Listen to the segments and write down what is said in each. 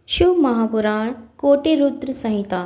शिव महापुराण कोटिरुद्र संहिता।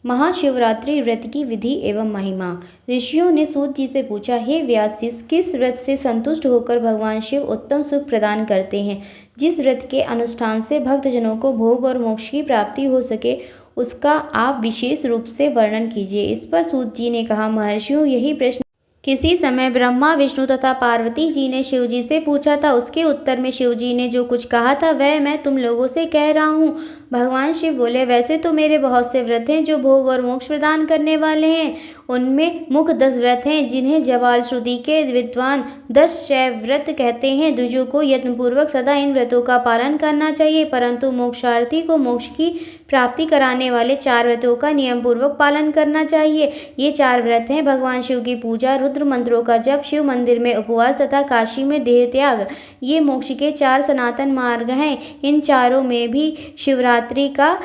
महाशिवरात्रि व्रत की विधि एवं महिमा। ऋषियों ने सूत जी से पूछा, हे व्यास, किस व्रत से संतुष्ट होकर भगवान शिव उत्तम सुख प्रदान करते हैं? जिस व्रत के अनुष्ठान से भक्तजनों को भोग और मोक्ष की प्राप्ति हो सके, उसका आप विशेष रूप से वर्णन कीजिए। इस पर सूत जी ने कहा, महर्षियों, यही प्रश्न किसी समय ब्रह्मा, विष्णु तथा पार्वती जी ने शिव जी से पूछा था। उसके उत्तर में शिव जी ने जो कुछ कहा था वह मैं तुम लोगों से कह रहा हूँ। भगवान शिव बोले, वैसे तो मेरे बहुत से व्रत हैं जो भोग और मोक्ष प्रदान करने वाले हैं। उनमें मुख्य 10 व्रत हैं जिन्हें जबाल श्रुति के विद्वान 10 शैव व्रत कहते हैं। द्विजों को यत्नपूर्वक सदा इन व्रतों का पालन करना चाहिए, परंतु मोक्षार्थी को मोक्ष की प्राप्ति कराने वाले 4 व्रतों का नियम पूर्वक पालन करना चाहिए। ये 4 व्रत हैं भगवान शिव की पूजा, रुद्र मंत्रों का जप, शिव मंदिर में उपवास तथा काशी में देह त्याग। ये मोक्ष के 4 सनातन मार्ग हैं। इन चारों में भी शिवरात्रि का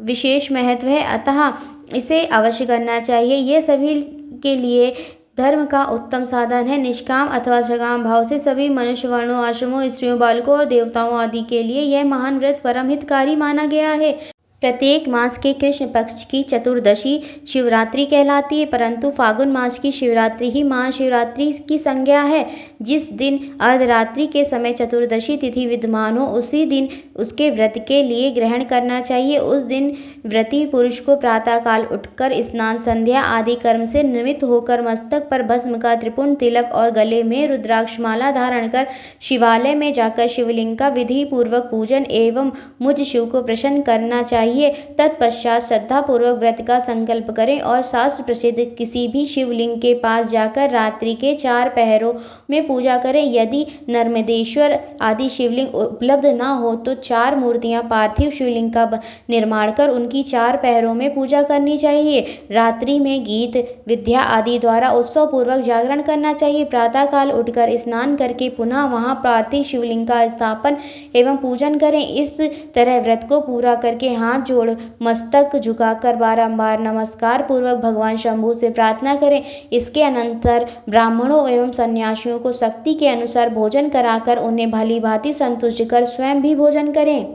विशेष महत्व है, अतः इसे अवश्य करना चाहिए। ये सभी के लिए धर्म का उत्तम साधन है। निष्काम अथवा सकाम भाव से सभी मनुष्य, वर्णों, आश्रमों, स्त्रियों, बालकों और देवताओं आदि के लिए यह महान व्रत परम हितकारी माना गया है। प्रत्येक मास के कृष्ण पक्ष की चतुर्दशी शिवरात्रि कहलाती है, परंतु फागुन मास की शिवरात्रि ही महाशिवरात्रि की संज्ञा है। जिस दिन अर्धरात्रि के समय चतुर्दशी तिथि विद्यमान हो, उसी दिन उसके व्रत के लिए ग्रहण करना चाहिए। उस दिन व्रती पुरुष को प्रातःकाल उठकर स्नान, संध्या आदि कर्म से निवृत्त होकर मस्तक पर भस्म का त्रिपुंड तिलक और गले में रुद्राक्षमाला धारण कर शिवालय में जाकर शिवलिंग का विधि पूर्वक पूजन एवं मुझ शिव को प्रसन्न करना चाहिए। तत्पश्चात श्रद्धा पूर्वक व्रत का संकल्प करें और शास्त्र प्रसिद्ध किसी भी शिवलिंग के पास जाकर रात्रि के 4 पहरों में पूजा करें। यदि नर्मदेश्वर आदि शिवलिंग उपलब्ध न हो तो 4 मूर्तियां पार्थिव शिवलिंग का निर्माण कर उनकी 4 पहरों में पूजा करनी चाहिए। रात्रि में गीत, विद्या आदि द्वारा उत्सव पूर्वक जागरण करना चाहिए। प्रातःकाल उठकर स्नान करके पुनः वहां पार्थिव शिवलिंग का स्थापन एवं पूजन करें। इस तरह व्रत को पूरा करके हाथ जोड़ मस्तक झुकाकर बारंबार नमस्कार पूर्वक भगवान शंभु से प्रार्थना करें। इसके अनंतर ब्राह्मणों एवं सन्यासियों को शक्ति के अनुसार भोजन कराकर उन्हें भली भांति संतुष्ट कर स्वयं भी भोजन करें।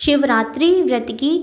शिवरात्रि व्रत की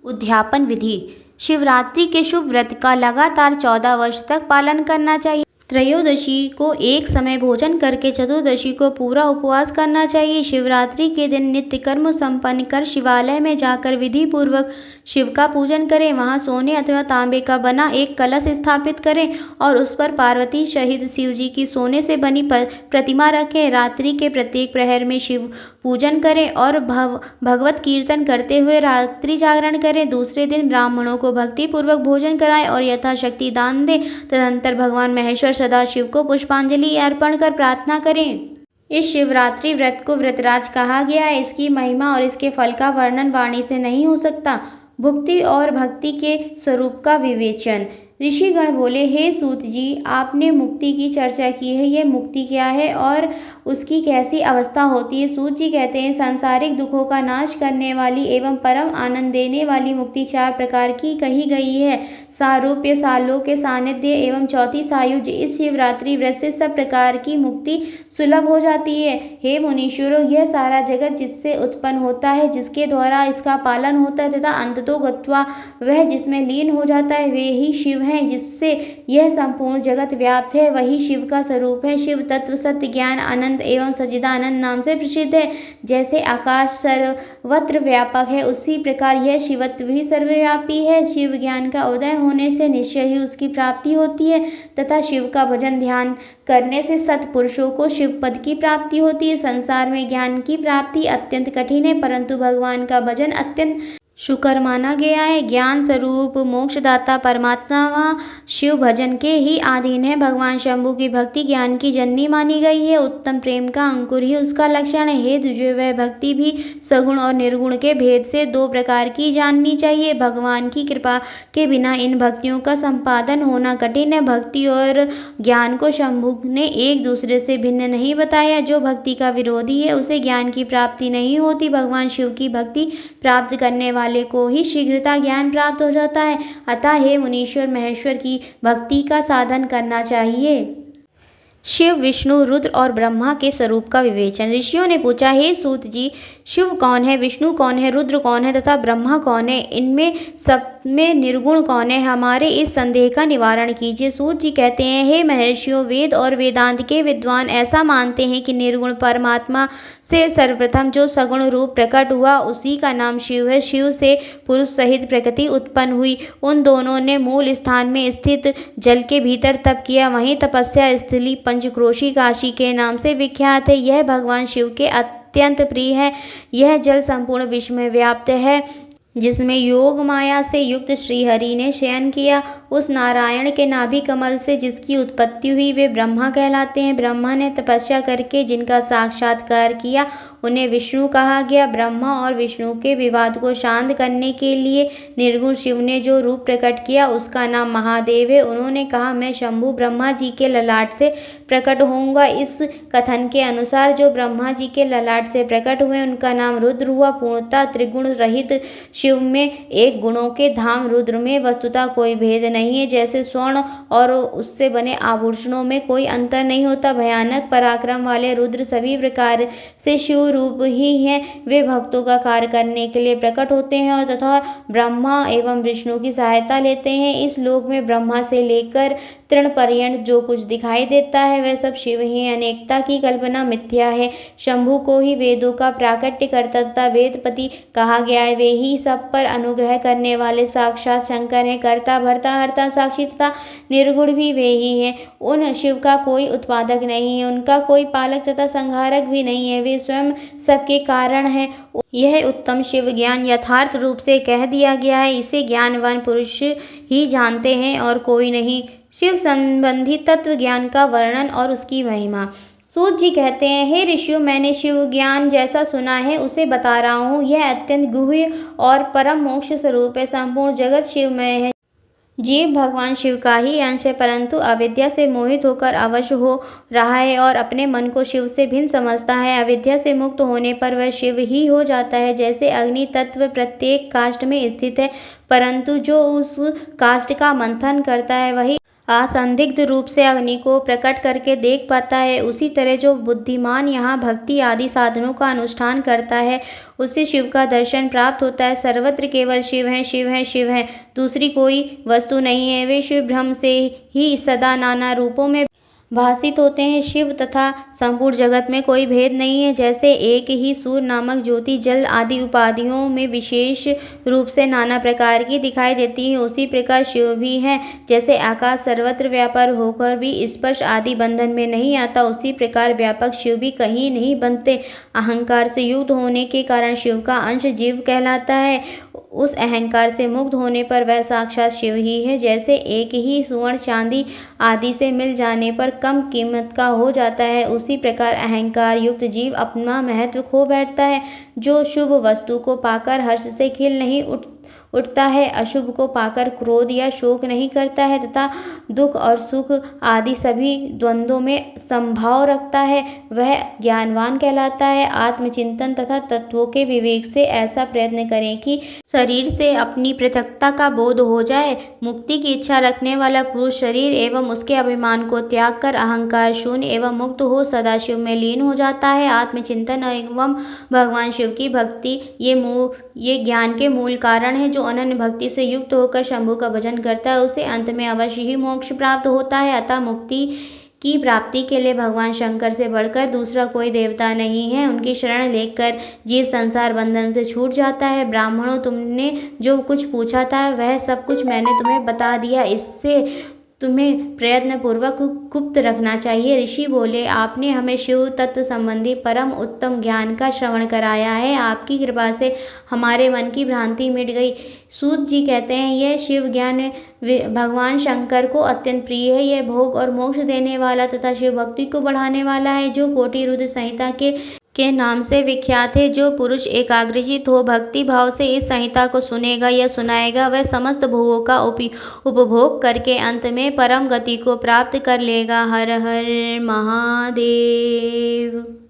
उद्यापन विधि। शिवरात्रि के शुभ व्रत का लगातार 14 वर्ष तक पालन करना चाहिए। त्रयोदशी को एक समय भोजन करके चतुर्दशी को पूरा उपवास करना चाहिए। शिवरात्रि के दिन नित्य कर्म संपन्न कर शिवालय में जाकर विधि पूर्वक शिव का पूजन करें। वहां सोने अथवा तांबे का बना एक कलश स्थापित करें और उस पर पार्वती सहित शिव जी की सोने से बनी प्रतिमा रखें। रात्रि के प्रत्येक प्रहर में शिव पूजन करें और भगवत कीर्तन करते हुए रात्रि जागरण करें। दूसरे दिन ब्राह्मणों को भक्ति पूर्वक भोजन कराएं और यथाशक्ति दान दें। तदनंतर भगवान महेश्वर सदाशिव को पुष्पांजलि अर्पण कर प्रार्थना करें। इस शिवरात्रि व्रत को व्रतराज कहा गया है। इसकी महिमा और इसके फल का वर्णन वाणी से नहीं हो सकता। भुक्ति और भक्ति के स्वरूप का विवेचन। ऋषिगण बोले, हे सूत जी, आपने मुक्ति की चर्चा की है। यह मुक्ति क्या है और उसकी कैसी अवस्था होती है? सूत जी कहते हैं, सांसारिक दुखों का नाश करने वाली एवं परम आनंद देने वाली मुक्ति 4 प्रकार की कही गई है। सारूप्य, सालोक्य, सानिध्य एवं चौथी सायुज। इस शिवरात्रि व्रत से सब प्रकार की मुक्ति सुलभ हो जाती है। हे मुनीश्वरों, यह सारा जगत जिससे उत्पन्न होता है, जिसके द्वारा इसका पालन होता है तथा अंततो गत्वा वह जिसमें लीन हो जाता है, वे ही शिव हैं। जिससे यह संपूर्ण जगत व्याप्त है, वही शिव का स्वरूप है। शिव तत्व सत्य, ज्ञान, आनंद एवं सच्चिदानंद नाम से प्रसिद्ध है। जैसे आकाश सर्वत्र व्यापक है, उसी प्रकार यह शिवत्व भी सर्वव्यापी है। शिव ज्ञान का उदय होने से निश्चय ही उसकी प्राप्ति होती है तथा शिव का भजन ध्यान करने से सत्पुरुषों को शिव पद की प्राप्ति होती है। संसार में ज्ञान की प्राप्ति अत्यंत कठिन है, परंतु भगवान का भजन अत्यंत शुकर माना गया है। ज्ञान स्वरूप मोक्षदाता परमात्मा शिव भजन के ही अधीन है। भगवान शंभु की भक्ति ज्ञान की जननी मानी गई है। उत्तम प्रेम का अंकुर ही उसका लक्षण है। हे द्विजों, वह भक्ति भी सगुण और निर्गुण के भेद से 2 प्रकार की जाननी चाहिए। भगवान की कृपा के बिना इन भक्तियों का संपादन होना कठिन है। भक्ति और ज्ञान को शंभु ने एक दूसरे से भिन्न नहीं बताया। जो भक्ति का विरोधी है उसे ज्ञान की प्राप्ति नहीं होती। भगवान शिव की भक्ति प्राप्त करने वाले को ही शीघ्रता ज्ञान प्राप्त हो जाता है। अतः हे मुनीश्वर, महेश्वर की भक्ति का साधन करना चाहिए। शिव, विष्णु, रुद्र और ब्रह्मा के स्वरूप का विवेचन। ऋषियों ने पूछा, हे सूत जी, शिव कौन है, विष्णु कौन है, रुद्र कौन है तथा ब्रह्मा कौन है? इनमें सब में निर्गुण कौन है? हमारे इस संदेह का निवारण कीजिए। सूत जी कहते हैं, हे महर्षियों, वेद और वेदांत के विद्वान ऐसा मानते हैं कि निर्गुण परमात्मा से सर्वप्रथम जो सगुण रूप प्रकट हुआ उसी का नाम शिव है। शिव से पुरुष सहित प्रकृति उत्पन्न हुई। उन दोनों ने मूल स्थान में स्थित जल के भीतर तप किया। वहीं तपस्या स्थली पंचक्रोशी काशी के नाम से विख्यात है। यह भगवान शिव के अत्यंत प्रिय है। यह जल संपूर्ण विश्व में व्याप्त है, जिसमें योग माया से युक्त श्रीहरि ने शयन किया। उस नारायण के नाभि कमल से जिसकी उत्पत्ति हुई वे ब्रह्मा कहलाते हैं। ब्रह्मा ने तपस्या करके जिनका साक्षात्कार किया उन्हें विष्णु कहा गया। ब्रह्मा और विष्णु के विवाद को शांत करने के लिए निर्गुण शिव ने जो रूप प्रकट किया उसका नाम महादेव है। उन्होंने कहा, मैं शंभु ब्रह्मा जी के ललाट से प्रकट होऊंगा। इस कथन के अनुसार जो ब्रह्मा जी के ललाट से प्रकट हुए उनका नाम रुद्र हुआ। पूर्णतः त्रिगुण रहित शिव में एक गुणों के धाम रुद्र में वस्तुतः कोई भेद नहीं है। जैसे स्वर्ण और उससे बने आभूषणों में कोई अंतर नहीं होता, भयानक पराक्रम वाले रुद्र सभी प्रकार से शिव रूप ही हैं। वे भक्तों का कार्य करने के लिए प्रकट होते हैं और तथा ब्रह्मा एवं विष्णु की सहायता लेते हैं। इस लोक में ब्रह्मा से लेकर तृण पर्यंत जो कुछ दिखाई देता है वह सब शिव ही है। अनेकता की कल्पना मिथ्या है। शंभु को ही वेदों का प्राकट्य करता तथा वेदपति कहा गया है। वे ही सब पर अनुग्रह करने वाले साक्षात शंकर हैं। कर्ता भर्ता हर्ता साक्षी तथा निर्गुण भी वे ही हैं। उन शिव का कोई उत्पादक नहीं है, उनका कोई पालक तथा संहारक भी नहीं है। वे स्वयं सबके कारण हैं। यह उत्तम शिव ज्ञान यथार्थ रूप से कह दिया गया है। इसे ज्ञानवान पुरुष ही जानते हैं और कोई नहीं। शिव संबंधी तत्व ज्ञान का वर्णन और उसकी महिमा। सूत जी कहते हैं, हे ऋषियों, मैंने शिव ज्ञान जैसा सुना है उसे बता रहा हूँ। यह अत्यंत गुह्य और परम मोक्ष स्वरूप है। संपूर्ण जगत शिवमय है। जीव भगवान शिव का ही अंश है, परंतु अविद्या से मोहित होकर अवश हो रहा है और अपने मन को शिव से भिन्न समझता है। अविद्या से मुक्त होने पर वह शिव ही हो जाता है। जैसे अग्नि तत्व प्रत्येक काष्ठ में स्थित है, परंतु जो उस काष्ठ का मंथन करता है वही असंदिग्ध रूप से अग्नि को प्रकट करके देख पाता है। उसी तरह जो बुद्धिमान यहाँ भक्ति आदि साधनों का अनुष्ठान करता है उसे शिव का दर्शन प्राप्त होता है। सर्वत्र केवल शिव है, शिव है, शिव है, दूसरी कोई वस्तु नहीं है। वे शिव ब्रह्म से ही सदा नाना रूपों में भासित होते हैं। शिव तथा संपूर्ण जगत में कोई भेद नहीं है। जैसे एक ही सूर्य नामक ज्योति जल आदि उपाधियों में विशेष रूप से नाना प्रकार की दिखाई देती है, उसी प्रकार शिव भी हैं। जैसे आकाश सर्वत्र व्यापार होकर भी स्पर्श आदि बंधन में नहीं आता, उसी प्रकार व्यापक शिव भी कहीं नहीं बनते। अहंकार से युक्त होने के कारण शिव का अंश जीव कहलाता है। उस अहंकार से मुक्त होने पर वह साक्षात शिव ही है। जैसे एक ही सुवर्ण चांदी आदि से मिल जाने पर कम कीमत का हो जाता है, उसी प्रकार अहंकार युक्त जीव अपना महत्व खो बैठता है। जो शुभ वस्तु को पाकर हर्ष से खिल नहीं उठता है, अशुभ को पाकर क्रोध या शोक नहीं करता है तथा दुख और सुख आदि सभी द्वंद्वों में संभाव रखता है, वह ज्ञानवान कहलाता है। आत्मचिंतन तथा तत्वों के विवेक से ऐसा प्रयत्न करें कि शरीर से अपनी पृथकता का बोध हो जाए। मुक्ति की इच्छा रखने वाला पुरुष शरीर एवं उसके अभिमान को त्याग कर अहंकार शून्य एवं मुक्त हो सदाशिव में लीन हो जाता है। आत्मचिंतन एवं भगवान शिव की भक्ति ये ज्ञान के मूल कारण है। जो अनन्य भक्ति से युक्त होकर शंभु का भजन करता है उसे अंत में अवश्य ही मोक्ष प्राप्त होता है। अतः मुक्ति की प्राप्ति के लिए भगवान शंकर से बढ़कर दूसरा कोई देवता नहीं है। उनकी शरण लेकर जीव संसार बंधन से छूट जाता है। ब्राह्मणों, तुमने जो कुछ पूछा था वह सब कुछ मैंने तुम्हें बता दिया। इससे तुम्हें प्रयत्न पूर्वक गुप्त रखना चाहिए। ऋषि बोले, आपने हमें शिव तत्व संबंधी परम उत्तम ज्ञान का श्रवण कराया है। आपकी कृपा से हमारे मन की भ्रांति मिट गई। सूत जी कहते हैं, यह शिव ज्ञान भगवान शंकर को अत्यंत प्रिय है। यह भोग और मोक्ष देने वाला तथा शिव भक्ति को बढ़ाने वाला है, जो कोटि रुद्र संहिता के नाम से विख्यात है। जो पुरुष एकाग्रचित हो भक्ति भाव से इस संहिता को सुनेगा या सुनाएगा वह समस्त भोगों का उपभोग करके अंत में परम गति को प्राप्त कर लेगा। हर हर महादेव।